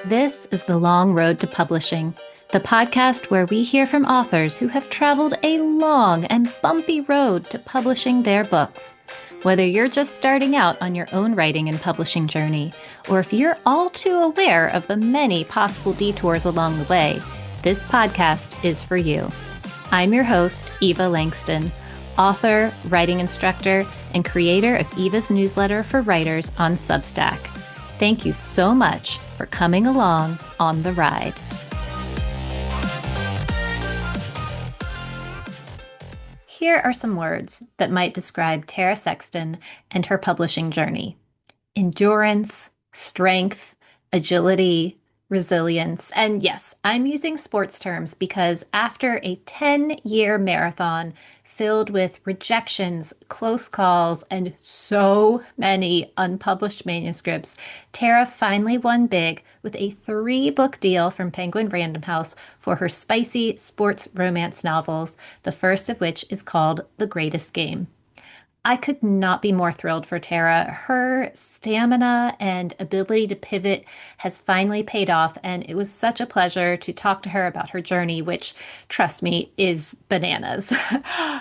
This is The Long Road to Publishing, the podcast where we hear from authors who have traveled a long and bumpy road to publishing their books. Whether you're just starting out on your own writing and publishing journey, or if you're all too aware of the many possible detours along the way, this podcast is for you. I'm your host, Eva Langston, author, writing instructor, and creator of Eva's newsletter for writers on Substack. Thank you so much for coming along on the ride. Here are some words that might describe Tara Sexton and her publishing journey: endurance, strength, agility, resilience. And yes, I'm using sports terms because after a 10-year marathon filled with rejections, close calls, and so many unpublished manuscripts, Tara finally won big with a 3-book deal from Penguin Random House for her spicy sports romance novels, the first of which is called The Greatest Game. I could not be more thrilled for Tara. Her stamina and ability to pivot has finally paid off, and it was such a pleasure to talk to her about her journey, which, trust me, is bananas.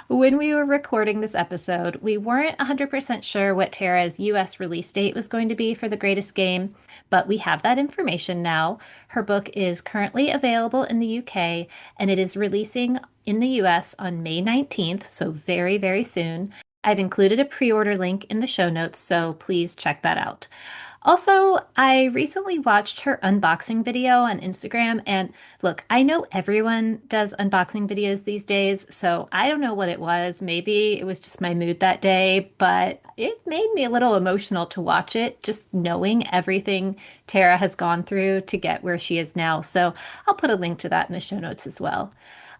When we were recording this episode, we weren't 100% sure what Tara's US release date was going to be for The Greatest Game, but we have that information now. Her book is currently available in the UK, and it is releasing in the US on May 19th, so very, very soon. I've included a pre-order link in the show notes, so please check that out. Also, I recently watched her unboxing video on Instagram, and look, I know everyone does unboxing videos these days, so I don't know what it was. Maybe it was just my mood that day, but it made me a little emotional to watch it, just knowing everything Tara has gone through to get where she is now. So I'll put a link to that in the show notes as well.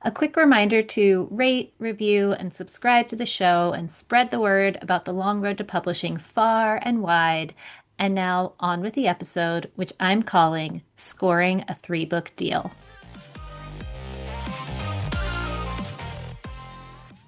A quick reminder to rate, review, and subscribe to the show and spread the word about the long road to publishing far and wide. And now on with the episode, which I'm calling Scoring a 3-Book Deal.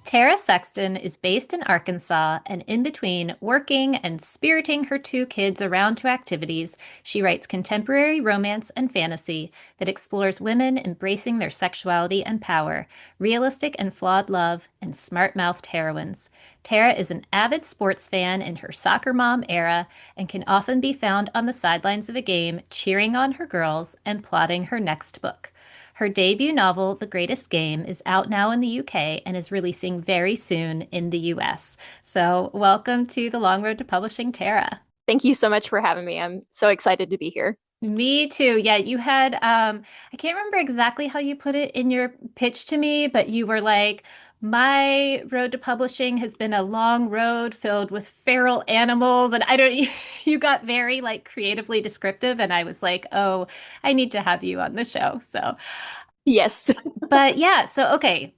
Tara Sexton is based in Arkansas, and in between working and spiriting her 2 kids around to activities, she writes contemporary romance and fantasy that explores women embracing their sexuality and power, realistic and flawed love, and smart-mouthed heroines. Tara is an avid sports fan in her soccer mom era and can often be found on the sidelines of a game cheering on her girls and plotting her next book. Her debut novel, The Greatest Game, is out now in the UK and is releasing very soon in the US. So welcome to The Long Road to Publishing, Tara. Thank you so much for having me. I'm so excited to be here. Me too. Yeah, you had, I can't remember exactly how you put it in your pitch to me, but you were like, my road to publishing has been a long road filled with feral animals. And I don't, you got very like creatively descriptive. And I was like, oh, I need to have you on the show. So, Yes. but yeah, so okay.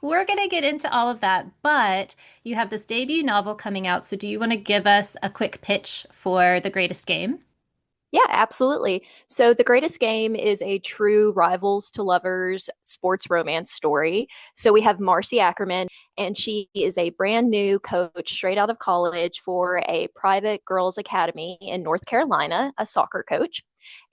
We're going to get into all of that, but you have this debut novel coming out. So do you want to give us a quick pitch for The Greatest Game? Yeah, absolutely. So, The Greatest Game is a true rivals to lovers sports romance story. So, we have Marcy Ackerman, and she is a brand new coach straight out of college for a private girls' academy in North Carolina, a soccer coach.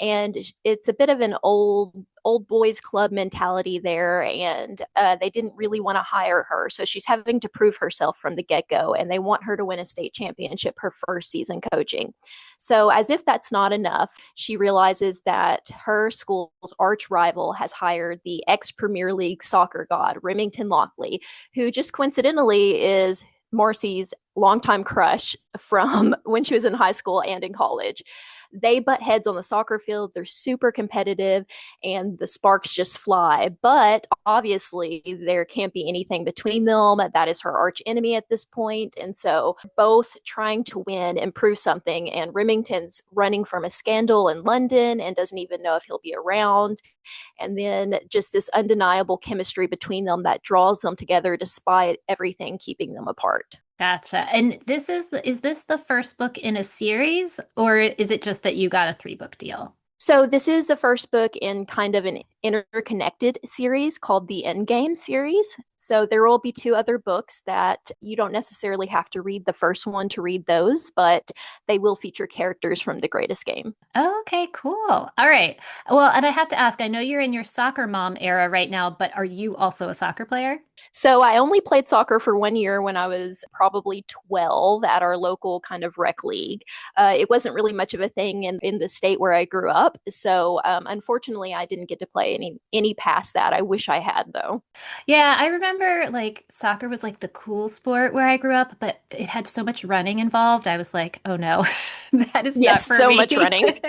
And it's a bit of an old boys club mentality there, and they didn't really want to hire her, so she's having to prove herself from the get-go, and they want her to win a state championship her first season coaching. So as if that's not enough, she realizes that her school's arch rival has hired the ex-Premier League soccer god Remington Lockley, who just coincidentally is Marcy's longtime crush from when she was in high school and in college. They butt heads on the soccer field. They're super competitive and the sparks just fly. But obviously, there can't be anything between them. That is her arch enemy at this point. And so, both trying to win and prove something. And Remington's running from a scandal in London and doesn't even know if he'll be around. And then just this undeniable chemistry between them that draws them together despite everything keeping them apart. Gotcha. And is this the first book in a series, or is it just that you got a 3-book deal? So this is the first book in kind of an interconnected series called the Endgame series. So there will be two other books that you don't necessarily have to read the first one to read those, but they will feature characters from The Greatest Game. Okay, cool. All right. Well, and I have to ask, I know you're in your soccer mom era right now, but are you also a soccer player? So I only played soccer for 1 year when I was probably 12 at our local kind of rec league. It wasn't really much of a thing in the state where I grew up. So unfortunately, I didn't get to play any past that. I wish I had though. Yeah, I remember like soccer was like the cool sport where I grew up, but it had so much running involved. I was like, oh no, that is not Yes, for so much me. running.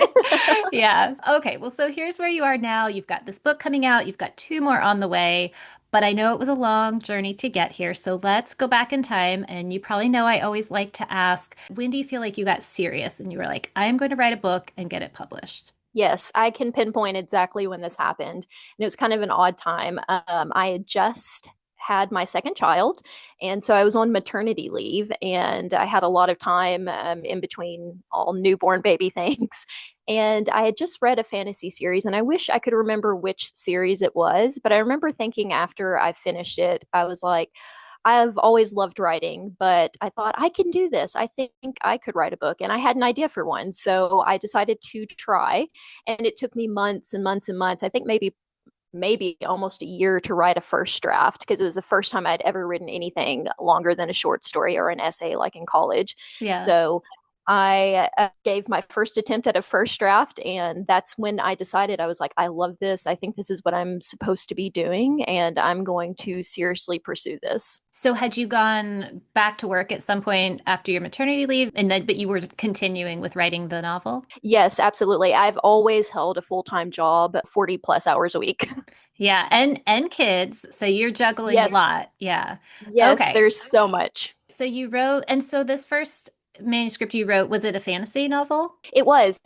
Yeah. Okay, well, so here's where you are now. You've got this book coming out, you've got two more on the way, but I know it was a long journey to get here. So let's go back in time. And you probably know I always like to ask, when do you feel like you got serious and you were like, I'm going to write a book and get it published? Yes, I can pinpoint exactly when this happened. And it was kind of an odd time. I had just had my second child. And so I was on maternity leave and I had a lot of time in between all newborn baby things. And I had just read a fantasy series, and I wish I could remember which series it was. But I remember thinking after I finished it, I was like, I've always loved writing, but I thought I can do this. I think I could write a book. And I had an idea for one. So I decided to try. And it took me months and months and months. I think maybe almost a year to write a first draft because it was the first time I'd ever written anything longer than a short story or an essay like in college. Yeah. So I gave my first attempt at a first draft, and that's when I decided I was like, I love this. I think this is what I'm supposed to be doing, and I'm going to seriously pursue this. So had you gone back to work at some point after your maternity leave and then but you were continuing with writing the novel? Yes, absolutely. I've always held a full time job, 40 plus hours a week. Yeah, and kids, so you're juggling a Yes, lot. Yeah. yes, Okay. there's so much. So you wrote, and so this first manuscript you wrote, was it a fantasy novel? It was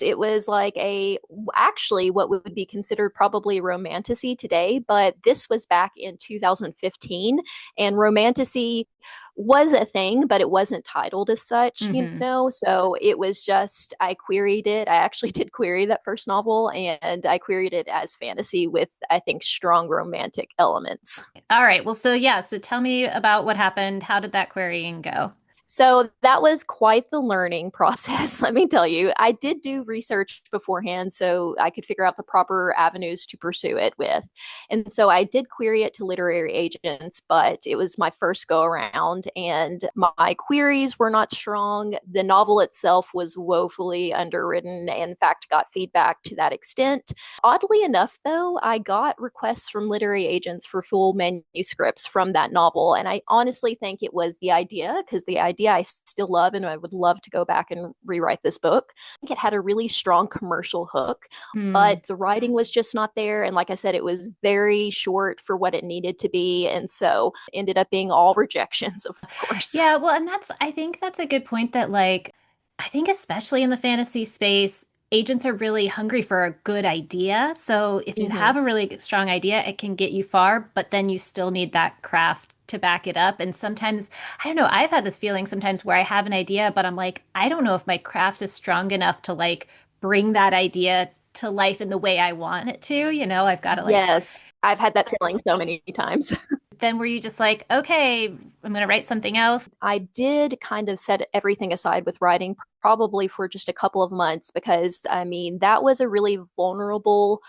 like a actually what would be considered probably romantasy today, but this was back in 2015, and romantasy was a thing, but it wasn't titled as such, Hmm. So it was just I queried it. I actually did query that first novel, and I queried it as fantasy with I think strong romantic elements. All right. Well, so yeah, so tell me about what happened. How did that querying go? So that was quite the learning process, let me tell you. I did do research beforehand so I could figure out the proper avenues to pursue it with. And so I did query it to literary agents, but it was my first go around and my queries were not strong. The novel itself was woefully underwritten and, in fact, got feedback to that extent. Oddly enough, though, I got requests from literary agents for full manuscripts from that novel. And I honestly think it was the idea, because the idea I still love and I would love to go back and rewrite this book. I think it had a really strong commercial hook, Hmm. but the writing was just not there. And like I said, it was very short for what it needed to be. And so ended up being all rejections, of course. Yeah, well, and I think that's a good point that, like, I think especially in the fantasy space, agents are really hungry for a good idea. So if you Mm-hmm. have a really strong idea, it can get you far, but then you still need that craft to back it up. And sometimes, I don't know, I've had this feeling sometimes where I have an idea, but I'm like, I don't know if my craft is strong enough to like bring that idea to life in the way I want it to. I've got to like, Yes, I've had that feeling so many times. then were you just like, okay, I'm going to write something else? I did kind of set everything aside with writing probably for just a couple of months because I mean, that was a really vulnerable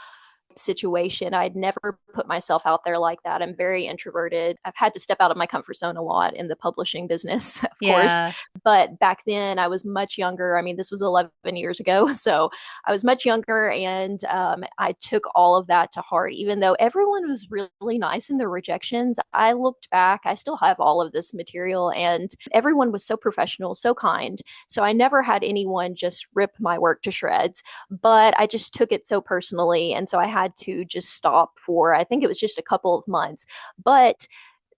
situation. I'd never put myself out there like that. I'm very introverted. I've had to step out of my comfort zone a lot in the publishing business, of course. Yeah. But back then, I was much younger. I mean, this was 11 years ago. So I was much younger and I took all of that to heart. Even though everyone was really nice in their rejections, I looked back, I still have all of this material, and everyone was so professional, so kind. So I never had anyone just rip my work to shreds, but I just took it so personally. And so I had to just stop for, I think it was just a couple of months. But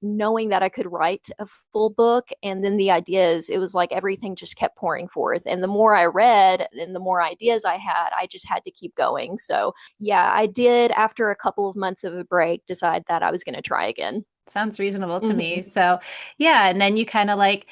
knowing that I could write a full book and then the ideas, it was like everything just kept pouring forth. And the more I read and the more ideas I had, I just had to keep going. So, yeah, I did, after a couple of months of a break, decide that I was going to try again. Sounds reasonable to me. Mm-hmm. So, yeah, and then you kind of like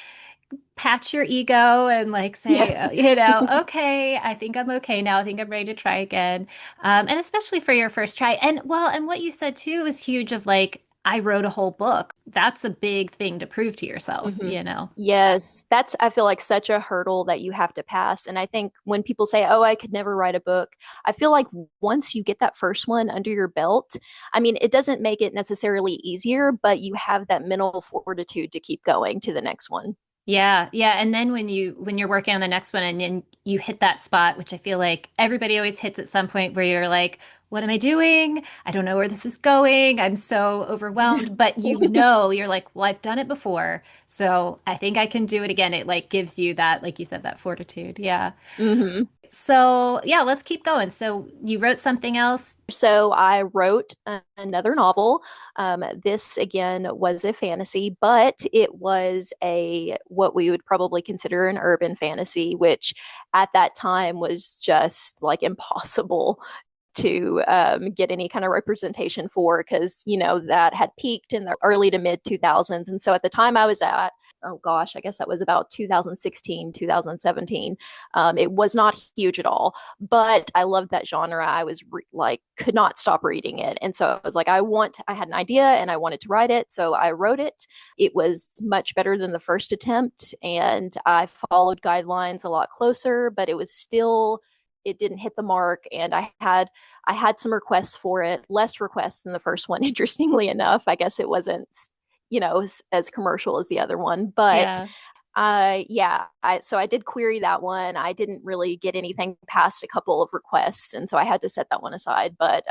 patch your ego and like say, Yes. okay, I think I'm okay now. I think I'm ready to try again. And especially for your first try. And well, and what you said too is huge of like, I wrote a whole book. That's a big thing to prove to yourself, hmm you know? Yes, that's, I feel like, such a hurdle that you have to pass. And I think when people say, "Oh, I could never write a book," I feel like once you get that first one under your belt, I mean, it doesn't make it necessarily easier, but you have that mental fortitude to keep going to the next one. Yeah, yeah. And then when you're working on the next one and then you hit that spot, which I feel like everybody always hits at some point where you're like, what am I doing? I don't know where this is going. I'm so overwhelmed. But you're like, well, I've done it before. So I think I can do it again. It like gives you that, like you said, that fortitude. Yeah. hmm So yeah, let's keep going. So you wrote something else? So I wrote another novel. This again was a fantasy, but it was a what we would probably consider an urban fantasy, which at that time was just like impossible to get any kind of representation for, because that had peaked in the early to mid 2000s. And so at the time I was at, oh gosh, I guess that was about 2016, 2017. It was not huge at all, but I loved that genre. I was like, could not stop reading it. And so I was like, I had an idea and I wanted to write it. So I wrote it. It was much better than the first attempt. And I followed guidelines a lot closer, but it was still, it didn't hit the mark. And I had some requests for it, less requests than the first one. Interestingly enough, I guess it wasn't as commercial as the other one, but Yeah. yeah, so I did query that one. I didn't really get anything past a couple of requests, and so I had to set that one aside. But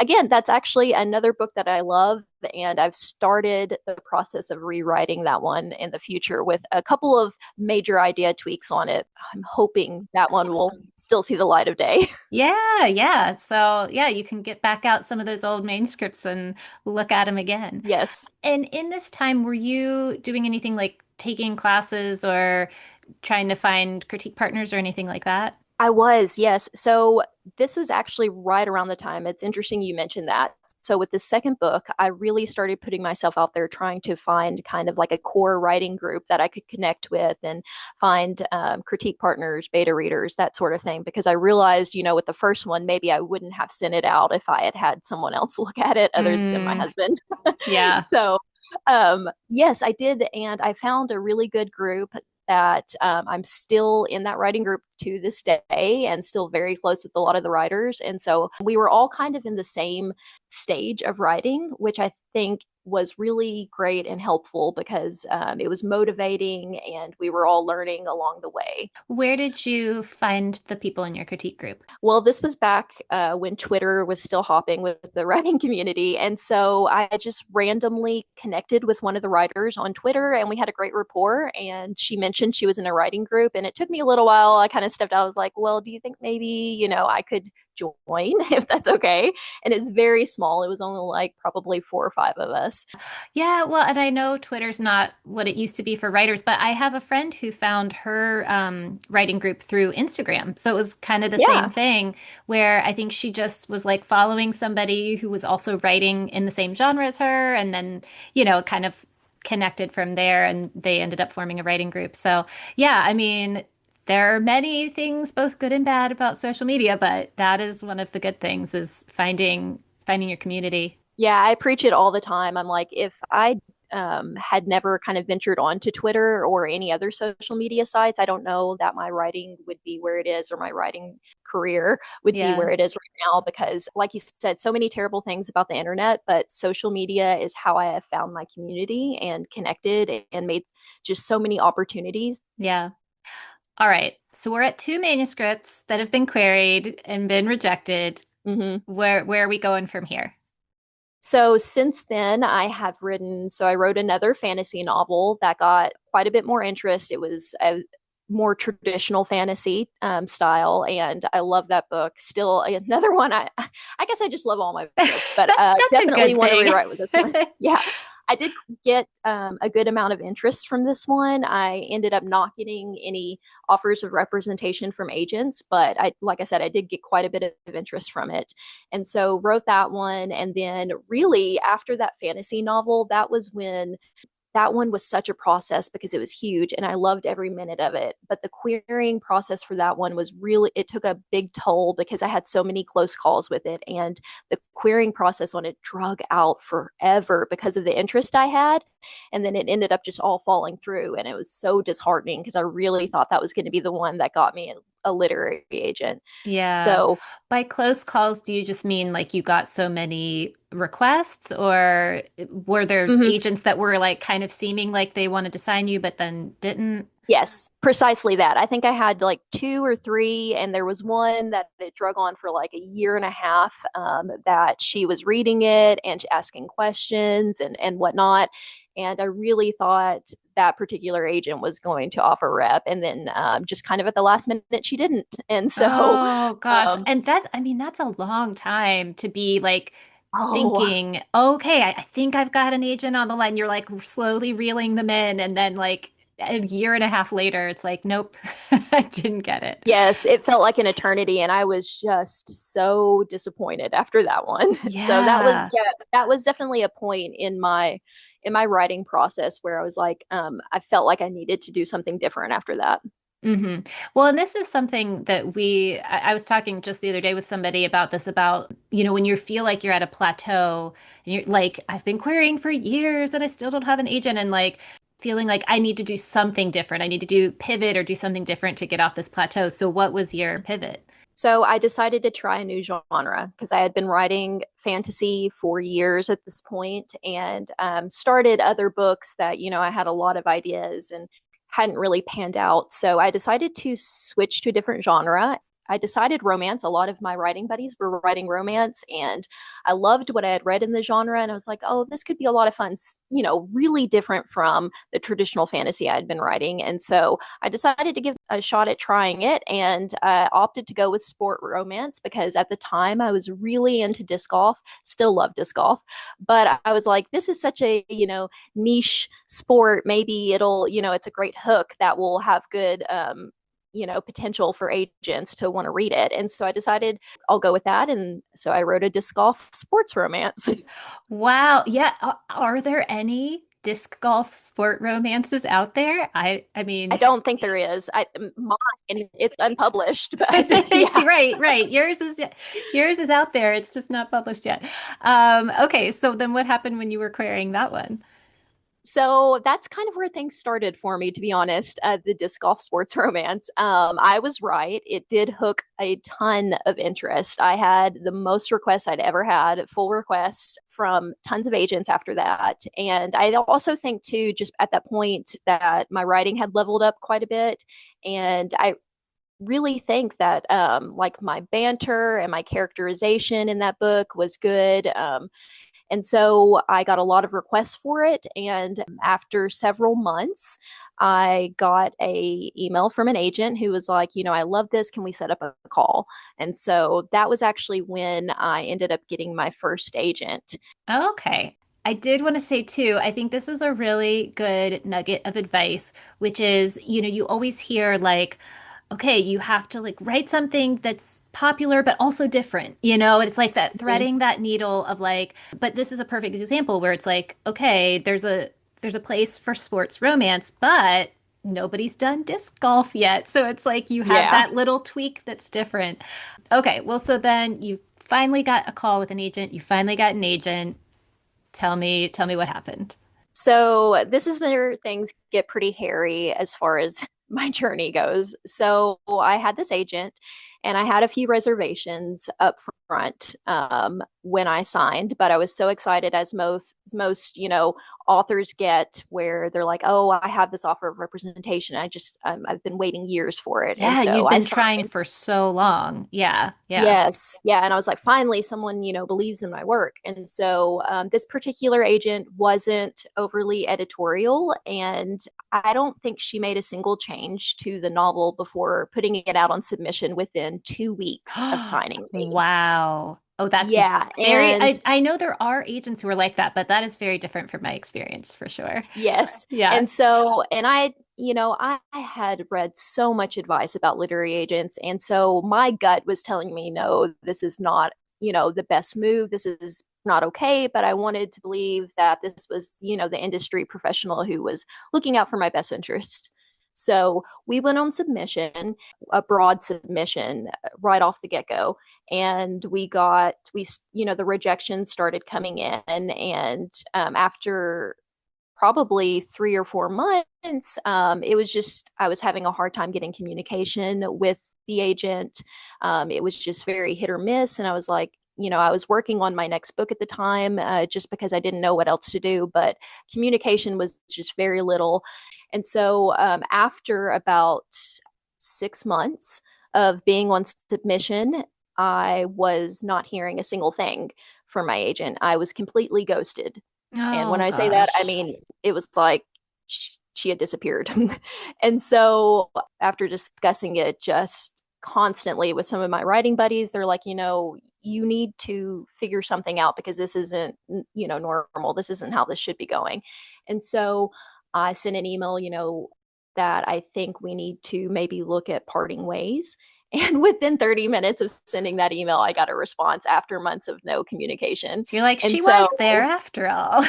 again, that's actually another book that I love, and I've started the process of rewriting that one in the future with a couple of major idea tweaks on it. I'm hoping that one will still see the light of day. Yeah, yeah. So yeah, you can get back out some of those old manuscripts and look at them again. Yes. And in this time, were you doing anything like taking classes or trying to find critique partners or anything like that? I was, yes. So this was actually right around the time. It's interesting you mentioned that. So with the second book, I really started putting myself out there trying to find kind of like a core writing group that I could connect with and find critique partners, beta readers, that sort of thing. Because I realized, with the first one, maybe I wouldn't have sent it out if I had had someone else look at it other than my Mm, husband. yeah. So yes, I did. And I found a really good group that I'm still in that writing group to this day and still very close with a lot of the writers. And so we were all kind of in the same stage of writing, which I think was really great and helpful because it was motivating and we were all learning along the way. Where did you find the people in your critique group? Well, this was back when Twitter was still hopping with the writing community. And so I just randomly connected with one of the writers on Twitter and we had a great rapport. And she mentioned she was in a writing group. And it took me a little while. I kind of stepped out. I was like, well, do you think maybe, I could join if that's okay? And it's very small. It was only like probably 4 or 5 of us. Yeah, well, and I know Twitter's not what it used to be for writers, but I have a friend who found her writing group through Instagram. So it was kind of the same Yeah. thing where I think she just was like following somebody who was also writing in the same genre as her, and then, kind of connected from there, and they ended up forming a writing group. So, yeah, I mean, there are many things, both good and bad, about social media, but that is one of the good things is finding your community. Yeah, I preach it all the time. I'm like, if I had never kind of ventured onto Twitter or any other social media sites, I don't know that my writing would be where it is or my writing career would be Yeah. where it is right now. Because, like you said, so many terrible things about the internet, but social media is how I have found my community and connected and made just so many opportunities. Yeah. All right. So we're at two manuscripts that have been queried and been rejected. Mhm. Where are we going from here? So since then, I wrote another fantasy novel that got quite a bit more interest. It was a more traditional fantasy style, and I love that book. Still, another one. I guess I just love all my books, but That's a definitely good want to thing. rewrite with this one. Yeah, I did get a good amount of interest from this one. I ended up not getting any offers of representation from agents, but like I said, I did get quite a bit of interest from it. And so wrote that one. And then really after that fantasy novel, that was when that one was such a process because it was huge and I loved every minute of it. But the querying process for that one was really, it took a big toll because I had so many close calls with it. And the querying process on it drug out forever because of the interest I had. And then it ended up just all falling through. And it was so disheartening because I really thought that was going to be the one that got me a literary agent. Yeah. So, By close calls, do you just mean like you got so many requests, or were there mhm. agents that were like kind of seeming like they wanted to sign you but then didn't? Yes, precisely that. I think I had like two or three, and there was one that it drug on for like a year and a half, that she was reading it and asking questions and whatnot. And I really thought that particular agent was going to offer rep, and then just kind of at the last minute, she didn't. And so, Oh gosh. um, And that's, I mean, that's a long time to be like oh, thinking, okay, I think I've got an agent on the line. You're like slowly reeling them in. And then like a year and a half later, it's like, nope, I didn't get it. yes, it felt like an eternity, and I was just so disappointed after that one. So that was, Yeah. yeah, that was definitely a point in my writing process where I was like, I felt like I needed to do something different after that. Well, and this is something that I was talking just the other day with somebody about this, about, when you feel like you're at a plateau and you're like, I've been querying for years and I still don't have an agent, and like feeling like I need to do something different. I need to do pivot or do something different to get off this plateau. So what was your pivot? So I decided to try a new genre because I had been writing fantasy for years at this point, and started other books that, I had a lot of ideas and hadn't really panned out. So I decided to switch to a different genre. I decided romance. A lot of my writing buddies were writing romance, and I loved what I had read in the genre. And I was like, oh, this could be a lot of fun, really different from the traditional fantasy I had been writing. And so I decided to give a shot at trying it, and opted to go with sport romance because at the time I was really into disc golf, still love disc golf. But I was like, this is such a, niche sport. Maybe it'll, it's a great hook that will have good, potential for agents to want to read it. And so I decided I'll go with that. And so I wrote a disc golf sports romance. Wow. Yeah. Are there any disc golf sport romances out there? I I mean, don't think there is. Mine, it's unpublished, but yeah. right, right. Yours is out there. It's just not published yet. Okay, so then what happened when you were querying that one? So that's kind of where things started for me, to be honest. The disc golf sports romance. I was right. It did hook a ton of interest. I had the most requests I'd ever had, full requests from tons of agents after that. And I also think, too, just at that point, that my writing had leveled up quite a bit. And I really think that, like, my banter and my characterization in that book was good. And so I got a lot of requests for it. And after several months, I got a email from an agent who was like, I love this. Can we set up a call? And so that was actually when I ended up getting my first agent. Okay. I did want to say too, I think this is a really good nugget of advice, which is, you always hear like, okay, you have to like write something that's popular but also different. It's like that Mhm. threading that needle of like, but this is a perfect example where it's like, okay, there's a place for sports romance, but nobody's done disc golf yet. So it's like you have Yeah. that little tweak that's different. Okay, well, so then you finally got a call with an agent, you finally got an agent. Tell me what happened. So this is where things get pretty hairy as far as my journey goes. So I had this agent, and I had a few reservations up front, when I signed, but I was so excited, as most authors get, where they're like, "Oh, I have this offer of representation. I've been waiting years for it," and Yeah, so you'd I been trying signed. for so long. Yeah, yeah. Yes, yeah, and I was like, finally, someone believes in my work. And so this particular agent wasn't overly editorial, and I don't think she made a single change to the novel before putting it out on submission within 2 weeks of signing me. Wow. Oh, that's Yeah, very, and I know there are agents who are like that, but that is very different from my experience for sure. yes. Yeah. And so, and I had read so much advice about literary agents. And so my gut was telling me, no, this is not, the best move. This is not okay, but I wanted to believe that this was, the industry professional who was looking out for my best interest. So we went on submission, a broad submission right off the get go. And the rejections started coming in. And after probably 3 or 4 months, it was just, I was having a hard time getting communication with the agent. It was just very hit or miss. And I was like, I was working on my next book at the time, just because I didn't know what else to do, but communication was just very little. And so after about 6 months of being on submission, I was not hearing a single thing from my agent. I was completely ghosted. And when Oh I say that, I gosh. mean, it was like she had disappeared. And so after discussing it just constantly with some of my writing buddies, they're like, you need to figure something out because this isn't, normal. This isn't how this should be going. And so I sent an email, that I think we need to maybe look at parting ways. And within 30 minutes of sending that email, I got a response after months of no communication. So you're like, And she so, was there after all.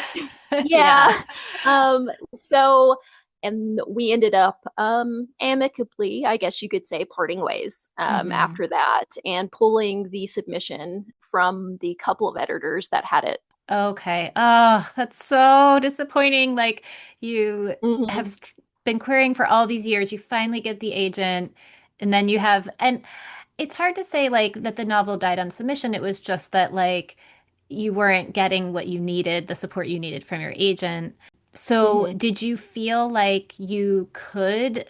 Yeah. yeah. So, and we ended up amicably, I guess you could say, parting ways Hmm. after that and pulling the submission from the couple of editors that had it. Okay. Oh, that's so disappointing. Like you have Mm-hmm. been querying for all these years. You finally get the agent, and then you have, and it's hard to say like that the novel died on submission. It was just that like you weren't getting what you needed, the support you needed from your agent. So Mm-hmm. did you feel like you could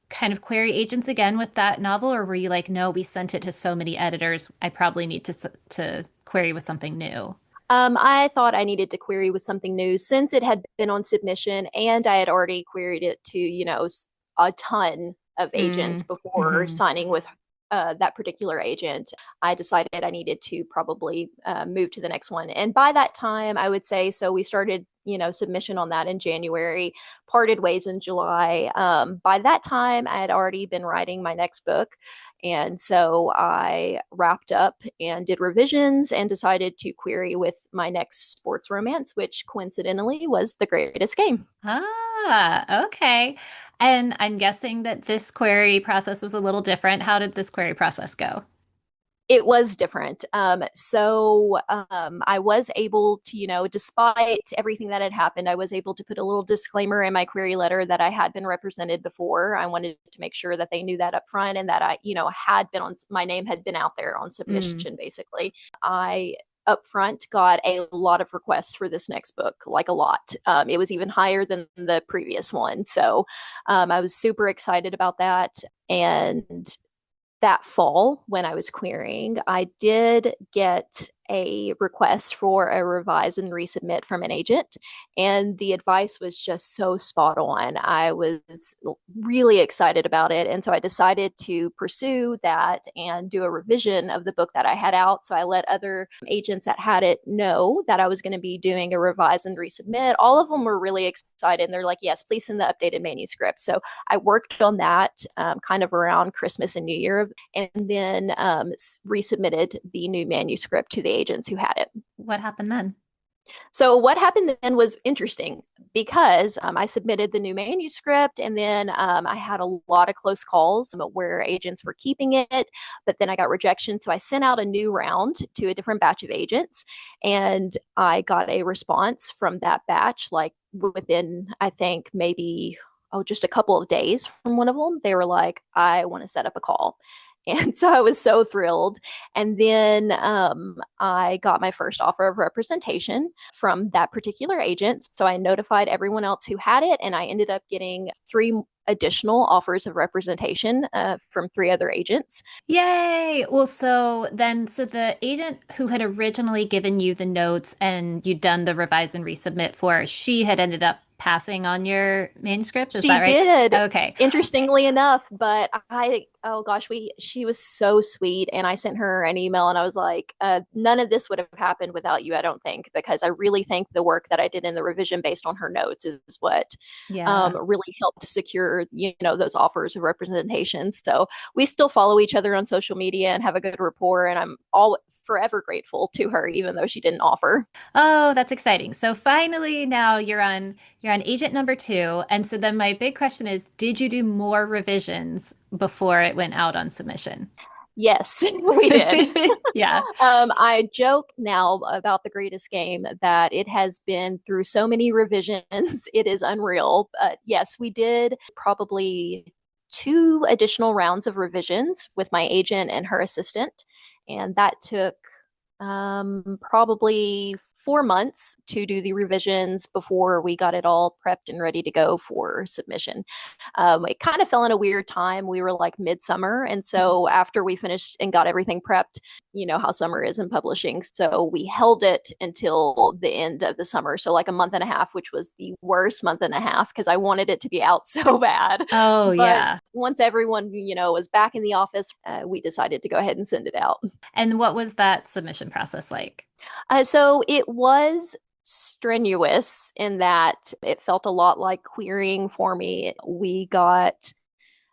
kind of query agents again with that novel, or were you like, no, we sent it to so many editors, I probably need to query with something new? I thought I needed to query with something new since it had been on submission and I had already queried it to, a ton of agents Mm. before Hmm. signing with that particular agent. I decided I needed to probably move to the next one. And by that time, I would say, so we started, submission on that in January, parted ways in July. By that time, I had already been writing my next book. And so I wrapped up and did revisions and decided to query with my next sports romance, which coincidentally was The Greatest Game. Ah, okay. And I'm guessing that this query process was a little different. How did this query process go? It was different. I was able to, despite everything that had happened, I was able to put a little disclaimer in my query letter that I had been represented before. I wanted to make sure that they knew that up front and that I, had been on, my name had been out there on Mm. submission, basically. I upfront got a lot of requests for this next book, like a lot. It was even higher than the previous one. So I was super excited about that. And that fall when I was querying, I did get a request for a revise and resubmit from an agent. And the advice was just so spot on. I was really excited about it. And so I decided to pursue that and do a revision of the book that I had out. So I let other agents that had it know that I was going to be doing a revise and resubmit. All of them were really excited. And they're like, yes, please send the updated manuscript. So I worked on that kind of around Christmas and New Year and then resubmitted the new manuscript to the agents who had it. What happened then? So what happened then was interesting because I submitted the new manuscript and then I had a lot of close calls where agents were keeping it, but then I got rejection. So I sent out a new round to a different batch of agents and I got a response from that batch like within, I think, maybe just a couple of days from one of them. They were like, I want to set up a call. And so I was so thrilled. And then I got my first offer of representation from that particular agent. So I notified everyone else who had it, and I ended up getting 3 additional offers of representation from 3 other agents. Yay! Well, so the agent who had originally given you the notes and you'd done the revise and resubmit for, she had ended up passing on your manuscript. Is She that right? did, Okay. interestingly enough, but oh gosh, she was so sweet. And I sent her an email and I was like, none of this would have happened without you, I don't think, because I really think the work that I did in the revision based on her notes is what Yeah. really helped secure, those offers of representation. So we still follow each other on social media and have a good rapport. And I'm all forever grateful to her, even though she didn't offer. Oh, that's exciting. So finally now you're on agent number two. And so then my big question is, did you do more revisions before it went out on submission? Yes, we did. Yeah. I joke now about the greatest game that it has been through so many revisions. It is unreal. But yes, we did probably two additional rounds of revisions with my agent and her assistant. And that took probably 4 months to do the revisions before we got it all prepped and ready to go for submission. It kind of fell in a weird time. We were like midsummer. And so after we finished and got everything prepped, you know how summer is in publishing. So we held it until the end of the summer. So like a month and a half, which was the worst month and a half because I wanted it to be out so bad. Oh, But yeah. once everyone, was back in the office, we decided to go ahead and send it out. And what was that submission process like? So it was strenuous in that it felt a lot like querying for me. We got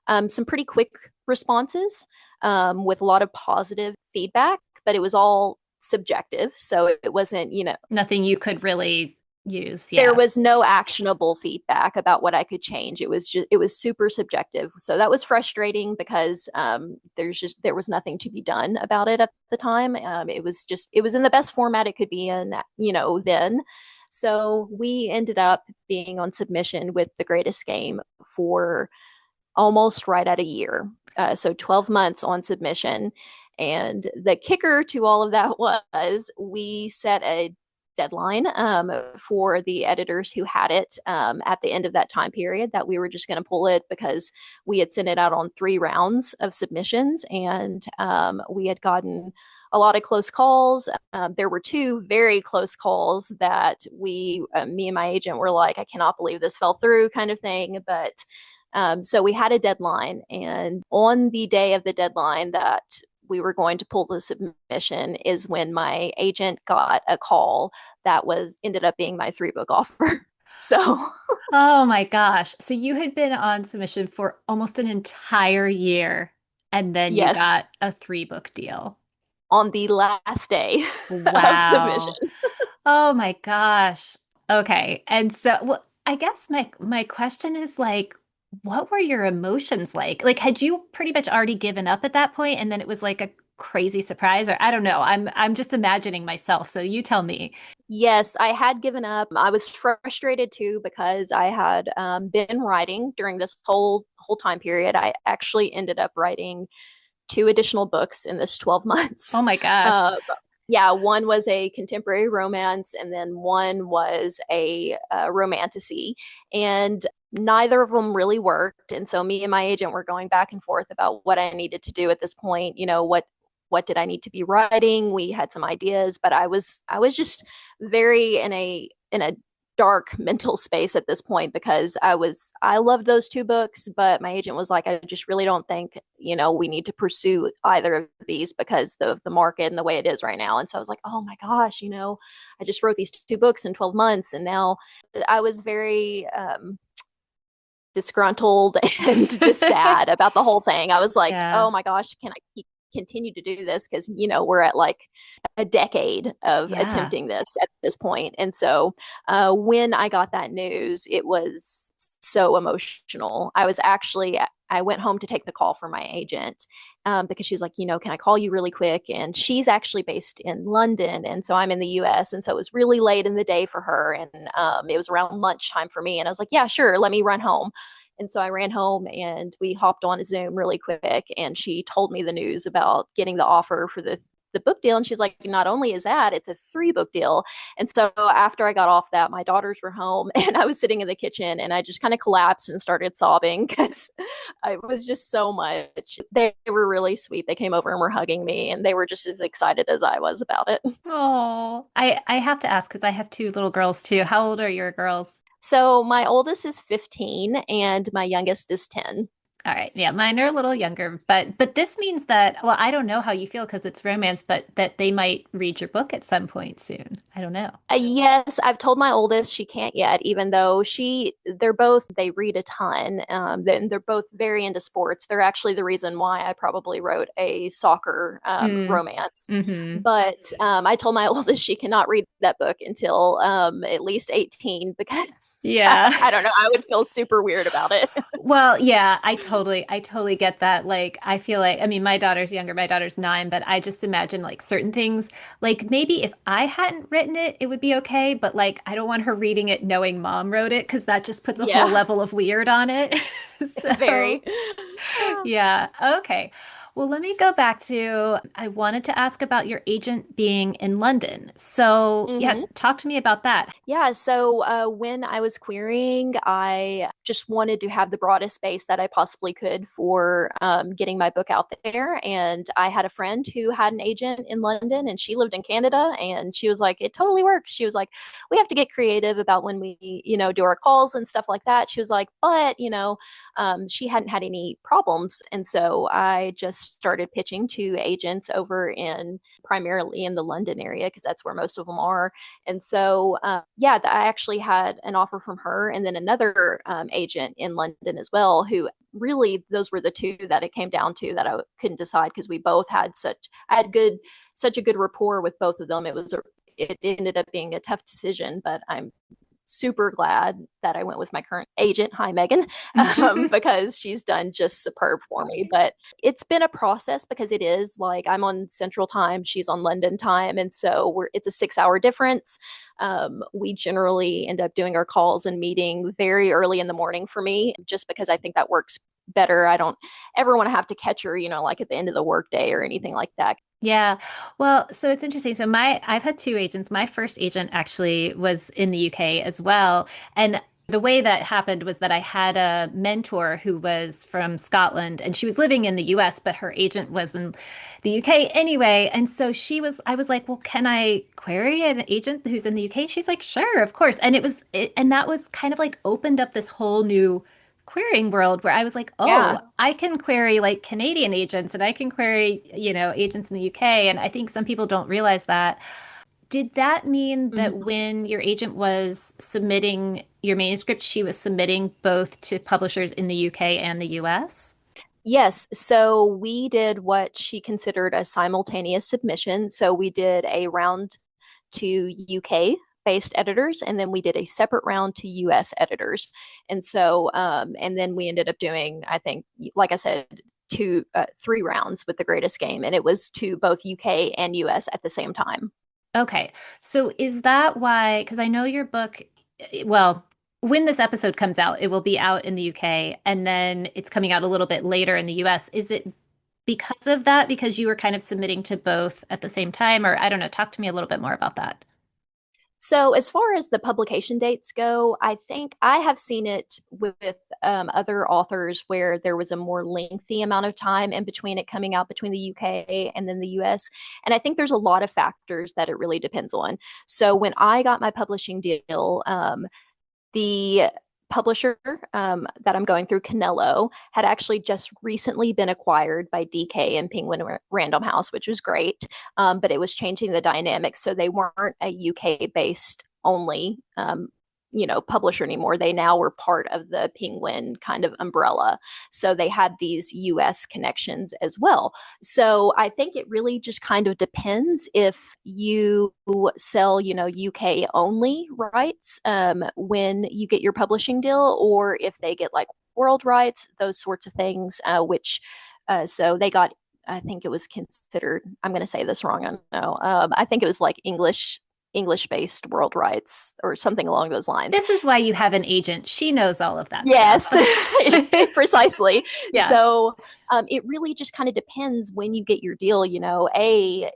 some pretty quick responses with a lot of positive feedback, but it was all subjective. So it wasn't, Nothing you could really use. there Yeah. was no actionable feedback about what I could change. It was super subjective. So that was frustrating because there was nothing to be done about it at the time. It was in the best format it could be in, then. So we ended up being on submission with The Greatest Game for almost right at a year. So 12 months on submission. And the kicker to all of that was we set a deadline for the editors who had it at the end of that time period that we were just going to pull it because we had sent it out on 3 rounds of submissions and we had gotten a lot of close calls. There were two very close calls that me and my agent were like, I cannot believe this fell through kind of thing. But so we had a deadline, and on the day of the deadline that we were going to pull the submission is when my agent got a call that was ended up being my 3 book offer. So Oh my gosh. So you had been on submission for almost an entire year, and then you yes, got a 3 book deal. on the last day of submission. Wow. Oh my gosh. Okay. And so, well, I guess my question is like, what were your emotions like? Like, had you pretty much already given up at that point, and then it was like a crazy surprise, or I don't know. I'm just imagining myself. So you tell me. Yes, I had given up. I was frustrated too because I had been writing during this whole time period. I actually ended up writing 2 additional books in this 12 months. Oh my gosh. Uh, yeah, one was a contemporary romance, and then one was a romantasy, and neither of them really worked. And so me and my agent were going back and forth about what I needed to do at this point. What did I need to be writing? We had some ideas, but I was just very in a dark mental space at this point because I loved those 2 books, but my agent was like, I just really don't think, we need to pursue either of these because of the market and the way it is right now. And so I was like, oh my gosh, I just wrote these 2 books in 12 months. And now I was very disgruntled and just sad about the whole thing. I was like, Yeah. oh my gosh, can I continue to do this? Because, we're at like a decade of Yeah. attempting this at this point. And so when I got that news, it was so emotional. I went home to take the call from my agent because she was like, can I call you really quick? And she's actually based in London. And so I'm in the US. And so it was really late in the day for her. And it was around lunchtime for me. And I was like, yeah, sure, let me run home. And so I ran home and we hopped on a Zoom really quick. And she told me the news about getting the offer for the book deal. And she's like, not only is that, it's a 3 book deal. And so after I got off that, my daughters were home and I was sitting in the kitchen and I just kind of collapsed and started sobbing because it was just so much. They were really sweet. They came over and were hugging me and they were just as excited as I was about it. Oh, I have to ask because I have 2 little girls too. How old are your girls? So my oldest is 15 and my youngest is 10. All right. Yeah, mine are a little younger, but this means that, well, I don't know how you feel because it's romance, but that they might read your book at some point soon. I don't know. Yes, I've told my oldest she can't yet, even though they read a ton. They're both very into sports. They're actually the reason why I probably wrote a soccer Mm, romance. hmm. But I told my oldest she cannot read that book until at least 18 because Yeah. I don't know, I would feel super weird about it. Well, yeah, I totally get that. Like, I feel like, I mean, my daughter's younger, my daughter's 9, but I just imagine like certain things, like maybe if I hadn't written it, it would be okay. But like, I don't want her reading it knowing mom wrote it because that just puts a whole Yeah, level of weird on it. So, very. yeah, okay. Well, let me go back to, I wanted to ask about your agent being in London. So, yeah, Hmm. talk to me about that. Yeah, so when I was querying, I just wanted to have the broadest space that I possibly could for getting my book out there. And I had a friend who had an agent in London and she lived in Canada. And she was like, it totally works. She was like, we have to get creative about when we, do our calls and stuff like that. She was like, but, she hadn't had any problems. And so I just started pitching to agents over in primarily in the London area because that's where most of them are. And so, yeah, I actually had an offer from her and then another agent in London as well, who really those were the two that it came down to that I couldn't decide because we both had such a good rapport with both of them. It ended up being a tough decision, but I'm super glad that I went with my current agent. Hi, Megan, because she's done just superb for me. But it's been a process because it is like I'm on Central Time, she's on London time, and so it's a 6 hour difference. We generally end up doing our calls and meeting very early in the morning for me, just because I think that works better. I don't ever want to have to catch her, like at the end of the workday or anything like that. Yeah. Well, so it's interesting. So I've had two agents. My first agent actually was in the UK as well. And the way that happened was that I had a mentor who was from Scotland and she was living in the US, but her agent was in the UK anyway. And so I was like, well, can I query an agent who's in the UK? She's like, sure, of course. And and that was kind of like opened up this whole new querying world where I was like, oh, Yeah. I can query like Canadian agents and I can query, agents in the UK. And I think some people don't realize that. Did that mean that Mhm. when your agent was submitting your manuscript, she was submitting both to publishers in the UK and the US? Yes, so we did what she considered a simultaneous submission. So we did a round to UK based editors, and then we did a separate round to US editors. And so, and then we ended up doing, I think, like I said, three rounds with the greatest game, and it was to both UK and US at the same time. Okay. So is that why? Because I know your book, well, when this episode comes out, it will be out in the UK and then it's coming out a little bit later in the US. Is it because of that? Because you were kind of submitting to both at the same time? Or I don't know, talk to me a little bit more about that. So, as far as the publication dates go, I think I have seen it with other authors where there was a more lengthy amount of time in between it coming out between the UK and then the US. And I think there's a lot of factors that it really depends on. So, when I got my publishing deal, the publisher that I'm going through, Canelo, had actually just recently been acquired by DK and Penguin Random House, which was great. But it was changing the dynamics. So they weren't a UK based only publisher anymore. They now were part of the Penguin kind of umbrella. So they had these US connections as well. So I think it really just kind of depends if you sell, UK only rights when you get your publishing deal, or if they get like world rights, those sorts of things, which so they got, I think it was considered, I'm going to say this wrong, I don't know. I think it was like English based world rights or something along those lines. This is why you have an agent. She knows all of that stuff. Yes, precisely. Yeah. So It really just kind of depends when you get your deal.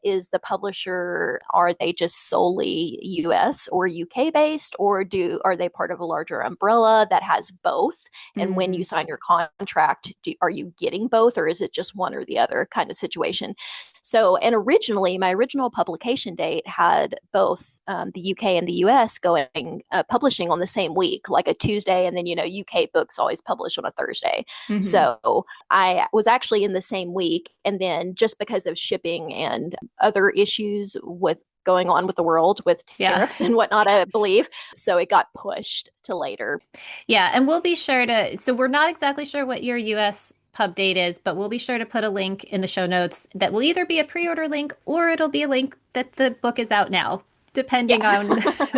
Is the publisher, are they just solely US or UK based, or are they part of a larger umbrella that has both? And when you Mm, sign your contract, are you getting both, or is it just one or the other kind of situation? So, and originally, my original publication date had both the UK and the US going publishing on the same week, like a Tuesday, and then UK books always publish on a Thursday. hmm. So I was actually in the same week, and then just because of shipping and other issues with going on with the world with Yeah. tariffs and whatnot, I believe, so it got pushed to later. Yeah, and we'll be sure to, so we're not exactly sure what your US pub date is, but we'll be sure to put a link in the show notes that will either be a pre-order link or it'll be a link that the book is out now, Yeah. depending on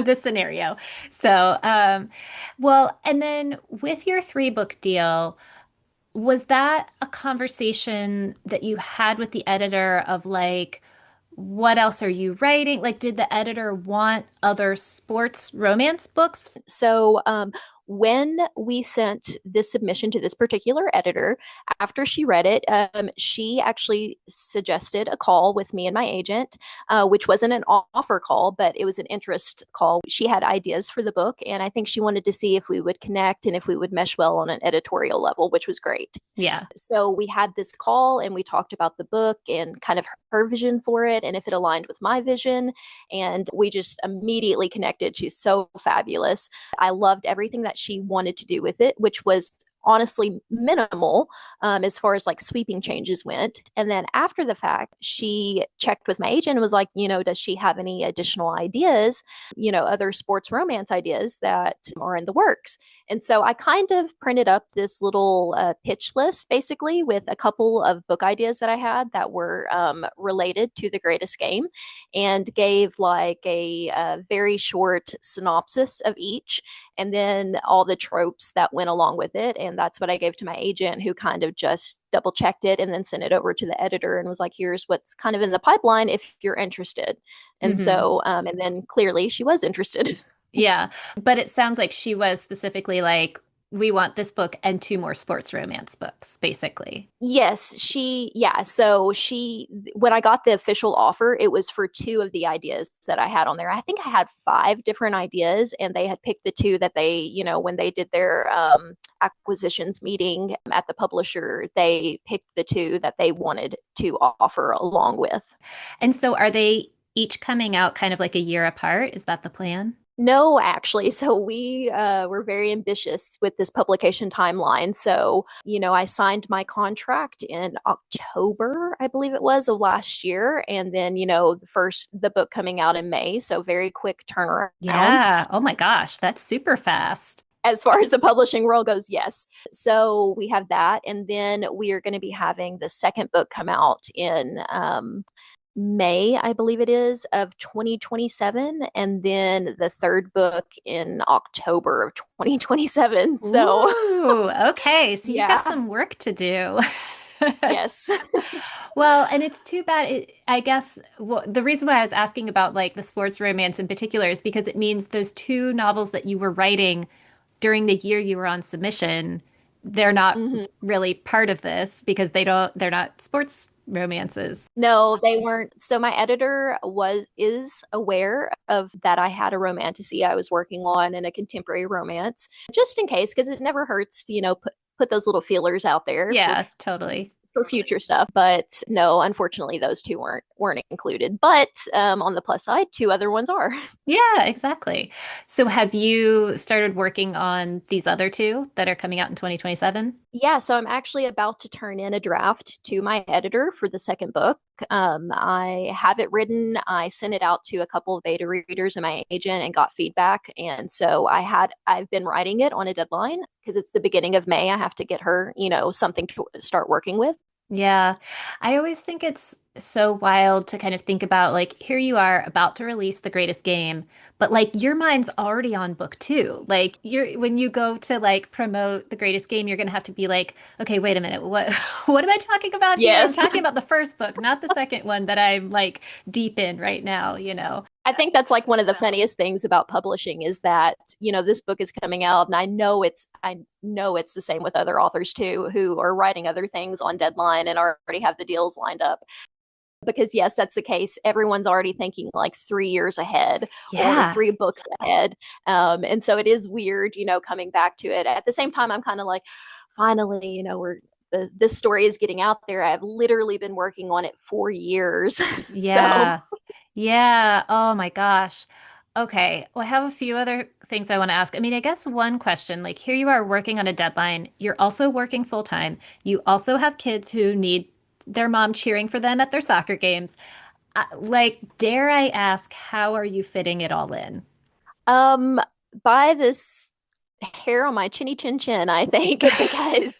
the scenario. So, well, and then with your three book deal, was that a conversation that you had with the editor of like, what else are you writing? Like, did the editor want other sports romance books? So when we sent this submission to this particular editor, after she read it, she actually suggested a call with me and my agent, which wasn't an offer call, but it was an interest call. She had ideas for the book, and I think she wanted to see if we would connect and if we would mesh well on an editorial level, which was great. Yeah. So we had this call and we talked about the book and kind of her vision for it and if it aligned with my vision. And we just immediately connected. She's so fabulous. I loved everything that she wanted to do with it, which was honestly minimal as far as like sweeping changes went. And then after the fact, she checked with my agent and was like, does she have any additional ideas, other sports romance ideas that are in the works? And so I kind of printed up this little pitch list basically with a couple of book ideas that I had that were related to the greatest game and gave like a very short synopsis of each and then all the tropes that went along with it. And that's what I gave to my agent, who kind of just double checked it and then sent it over to the editor and was like, here's what's kind of in the pipeline if you're interested. And Hmm. so, and then clearly she was interested. Yeah. But it sounds like she was specifically like, we want this book and two more sports romance books, basically. Yes, yeah. So when I got the official offer, it was for two of the ideas that I had on there. I think I had five different ideas, and they had picked the two that they, when they did their acquisitions meeting at the publisher, they picked the two that they wanted to offer along with. And so are they each coming out kind of like a year apart? Is that the plan? No, actually. So we were very ambitious with this publication timeline. So, I signed my contract in October, I believe it was, of last year. And then, the book coming out in May. So very quick turnaround. Yeah. Oh my gosh, that's super fast. As far as the publishing world goes, yes. So we have that. And then we are going to be having the second book come out in May, I believe it is, of 2027, and then the third book in October of 2027. So, Ooh, okay. So you've got yeah, some work to do. yes. Well, and it's too bad. I guess the reason why I was asking about like the sports romance in particular is because it means those two novels that you were writing during the year you were on submission, they're not Mhm. really part of this because they're not sports romances. No, they weren't. So my editor is aware of that I had a romantasy I was working on and a contemporary romance, just in case, because it never hurts to, put those little feelers out there Yeah, totally. for future stuff. But no, unfortunately, those two weren't included. But on the plus side, two other ones are. Yeah, exactly. So have you started working on these other two that are coming out in 2027? Yeah, so I'm actually about to turn in a draft to my editor for the second book. I have it written. I sent it out to a couple of beta readers and my agent and got feedback. And so I've been writing it on a deadline because it's the beginning of May. I have to get her, something to start working with. Yeah. I always think it's so wild to kind of think about like here you are about to release The Greatest Game, but like your mind's already on book two. Like you're when you go to like promote The Greatest Game, you're gonna have to be like, okay, wait a minute, what what am I talking about here? I'm Yes. talking about the first book, not the second one that I'm like deep in right now, I think that's like one of the funniest things about publishing is that, this book is coming out and I know it's the same with other authors too who are writing other things on deadline and already have the deals lined up. Because yes, that's the case. Everyone's already thinking like 3 years ahead or Yeah. 3 books ahead. And so it is weird, coming back to it. At the same time, I'm kind of like, finally, this story is getting out there. I've literally been working on it for years. So Yeah. Yeah. Oh my gosh. Okay. Well, I have a few other things I want to ask. I mean, I guess one question, like here you are working on a deadline. You're also working full time. You also have kids who need their mom cheering for them at their soccer games. Like, dare I ask, how are you fitting it all in? Um, by this hair on my chinny chin chin, I think, because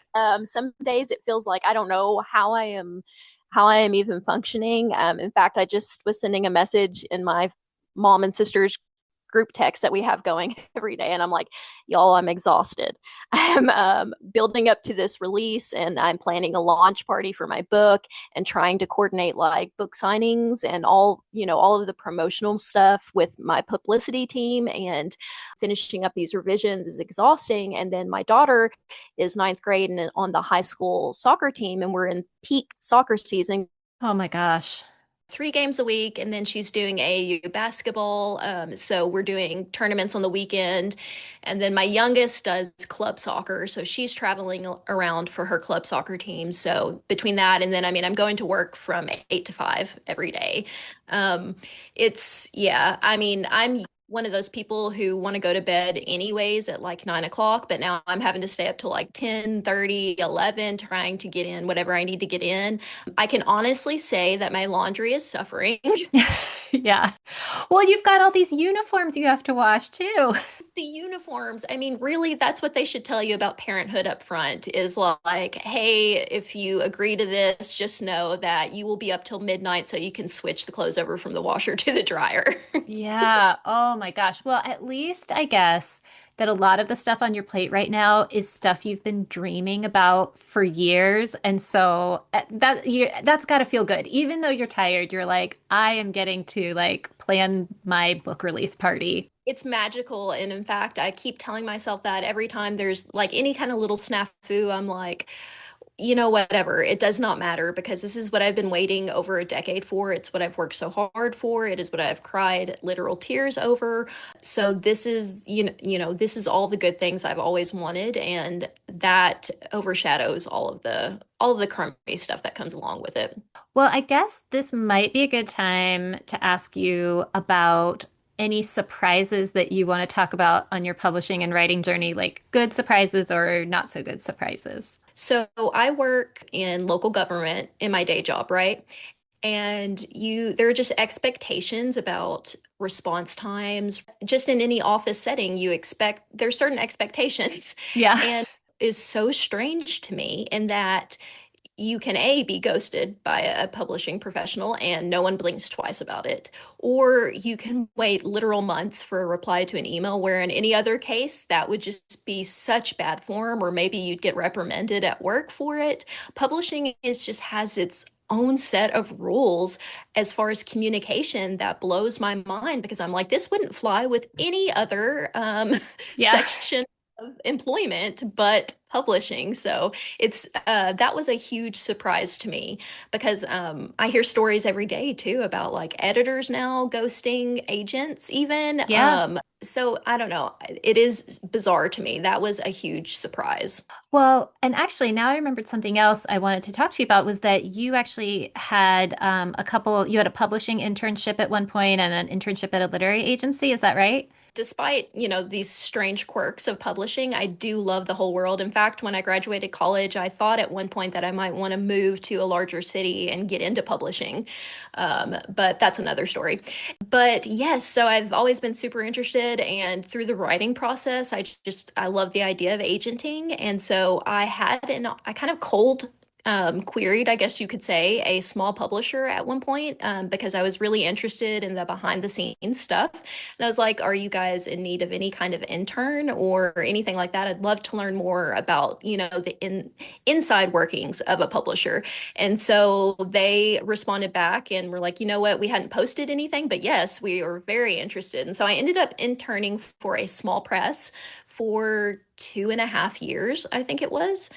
some days it feels like I don't know how I am even functioning. In fact, I just was sending a message in my mom and sister's group text that we have going every day, and I'm like, y'all, I'm exhausted. I'm building up to this release, and I'm planning a launch party for my book, and trying to coordinate like book signings and all of the promotional stuff with my publicity team, and finishing up these revisions is exhausting. And then my daughter is ninth grade and on the high school soccer team, and we're in peak soccer season. Oh my gosh. 3 games a week, and then she's doing AAU basketball. So we're doing tournaments on the weekend. And then my youngest does club soccer. So she's traveling around for her club soccer team. So between that, and then, I mean, I'm going to work from 8 to 5 every day. Um, yeah, I mean, I'm one of those people who want to go to bed anyways at like 9 o'clock, but now I'm having to stay up till like 10:30, 11, trying to get in whatever I need to get in. I can honestly say that my laundry is suffering. Yeah. Well, you've got all these uniforms you have to wash too. The uniforms, I mean, really, that's what they should tell you about parenthood up front is like, hey, if you agree to this, just know that you will be up till midnight so you can switch the clothes over from the washer to the dryer. Yeah. Oh my gosh. Well, at least I guess that a lot of the stuff on your plate right now is stuff you've been dreaming about for years. And so that's got to feel good. Even though you're tired, you're like, I am getting to like plan my book release party. It's magical. And in fact, I keep telling myself that every time there's like any kind of little snafu, I'm like, whatever. It does not matter because this is what I've been waiting over a decade for. It's what I've worked so hard for. It is what I've cried literal tears over. So this is, this is all the good things I've always wanted, and that overshadows all of the crummy stuff that comes along with it. Well, I guess this might be a good time to ask you about any surprises that you want to talk about on your publishing and writing journey, like good surprises or not so good surprises. So I work in local government in my day job, right? And there are just expectations about response times. Just in any office setting, there's certain expectations. Yeah. And is so strange to me in that you can be ghosted by a publishing professional and no one blinks twice about it, or you can wait literal months for a reply to an email, where in any other case that would just be such bad form, or maybe you'd get reprimanded at work for it. Publishing is just has its own set of rules as far as communication that blows my mind, because I'm like, this wouldn't fly with any other Yeah. section of employment but publishing. So it's that was a huge surprise to me, because I hear stories every day too about like editors now ghosting agents even. Yeah. So I don't know. It is bizarre to me. That was a huge surprise. Well, and actually, now I remembered something else I wanted to talk to you about was that you actually had you had a publishing internship at one point and an internship at a literary agency. Is that right? Despite, these strange quirks of publishing, I do love the whole world. In fact, when I graduated college, I thought at one point that I might want to move to a larger city and get into publishing. But that's another story. But yes, so I've always been super interested, and through the writing process, I love the idea of agenting. And so I kind of cold queried, I guess you could say, a small publisher at one point because I was really interested in the behind the scenes stuff. And I was like, are you guys in need of any kind of intern or anything like that? I'd love to learn more about, the inside workings of a publisher. And so they responded back and were like, you know what, we hadn't posted anything, but yes, we are very interested. And so I ended up interning for a small press for 2.5 years, I think it was.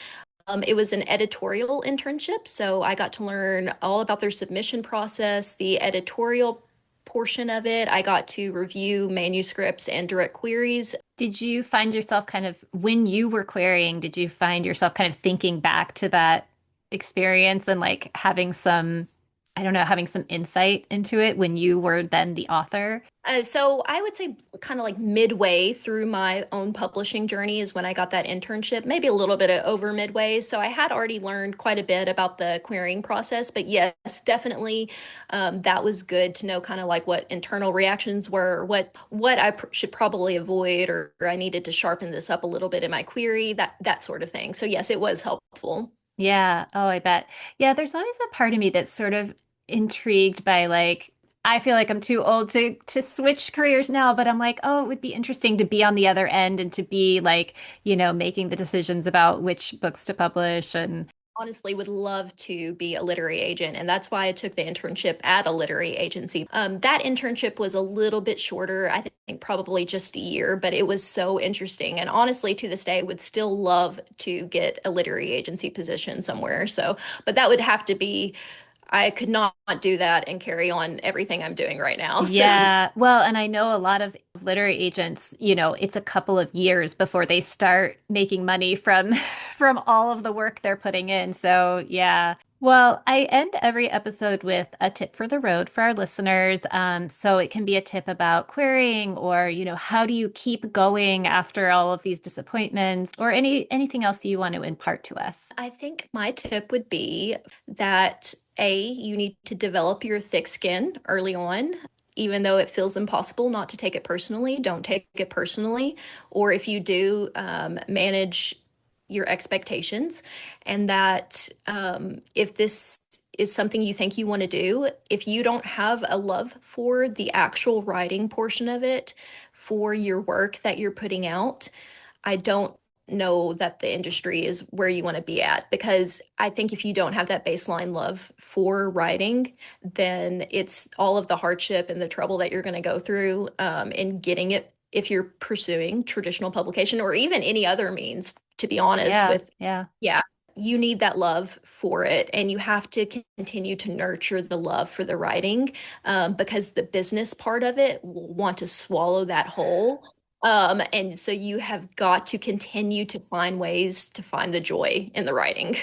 It was an editorial internship, so I got to learn all about their submission process, the editorial portion of it. I got to review manuscripts and direct queries. Did you find yourself kind of, when you were querying, did you find yourself kind of thinking back to that experience and like having some, I don't know, having some insight into it when you were then the author? So I would say kind of like midway through my own publishing journey is when I got that internship, maybe a little bit of over midway. So I had already learned quite a bit about the querying process, but yes, definitely that was good to know kind of like what internal reactions were, what I should probably avoid, or I needed to sharpen this up a little bit in my query, that sort of thing. So yes, it was helpful. Yeah. Oh, I bet. Yeah, there's always a part of me that's sort of intrigued by like I feel like I'm too old to switch careers now, but I'm like, oh, it would be interesting to be on the other end and to be like, making the decisions about which books to publish and Honestly would love to be a literary agent, and that's why I took the internship at a literary agency. That internship was a little bit shorter, I think probably just a year, but it was so interesting. And honestly, to this day, would still love to get a literary agency position somewhere. So, but that would have to be, I could not do that and carry on everything I'm doing right now. So yeah. Well, and I know a lot of literary agents, it's a couple of years before they start making money from from all of the work they're putting in. So, yeah. Well, I end every episode with a tip for the road for our listeners. So it can be a tip about querying or, how do you keep going after all of these disappointments or anything else you want to impart to us. I think my tip would be that you need to develop your thick skin early on. Even though it feels impossible not to take it personally, don't take it personally. Or if you do, manage your expectations. And that if this is something you think you want to do, if you don't have a love for the actual writing portion of it, for your work that you're putting out, I don't know that the industry is where you want to be at, because I think if you don't have that baseline love for writing, then it's all of the hardship and the trouble that you're going to go through in getting it if you're pursuing traditional publication or even any other means, to be honest Yeah. with. Yeah. Yeah, you need that love for it, and you have to continue to nurture the love for the writing, because the business part of it will want to swallow that whole. And so you have got to continue to find ways to find the joy in the writing.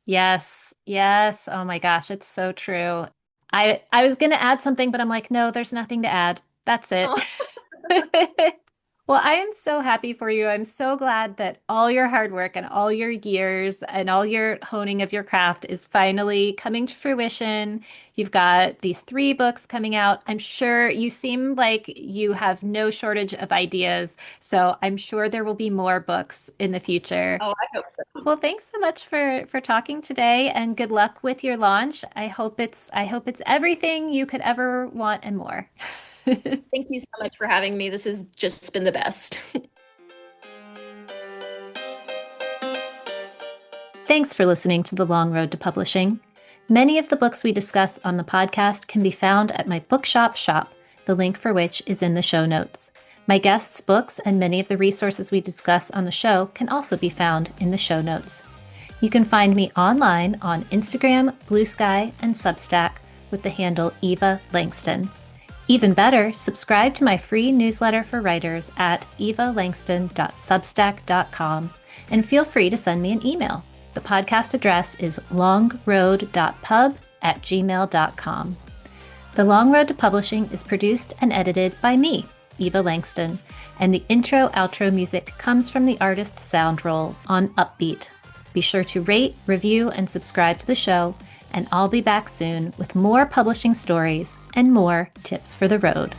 Yes, yes. Oh my gosh, it's so true. I was gonna add something, but I'm like, no, there's nothing to add. That's it. Well, I am so happy for you. I'm so glad that all your hard work and all your years and all your honing of your craft is finally coming to fruition. You've got these 3 books coming out. I'm sure you seem like you have no shortage of ideas, so I'm sure there will be more books in the future. Oh, I hope so. Well, thanks so much for talking today and good luck with your launch. I hope it's everything you could ever want and more. Thank you so much for having me. This has just been the best. Thanks for listening to The Long Road to Publishing. Many of the books we discuss on the podcast can be found at my bookshop shop, the link for which is in the show notes. My guests' books and many of the resources we discuss on the show can also be found in the show notes. You can find me online on Instagram, Blue Sky, and Substack with the handle Eva Langston. Even better, subscribe to my free newsletter for writers at evalangston.substack.com and feel free to send me an email. The podcast address is longroad.pub@gmail.com. The Long Road to Publishing is produced and edited by me, Eva Langston, and the intro-outro music comes from the artist's sound roll on Upbeat. Be sure to rate, review, and subscribe to the show, and I'll be back soon with more publishing stories and more tips for the road.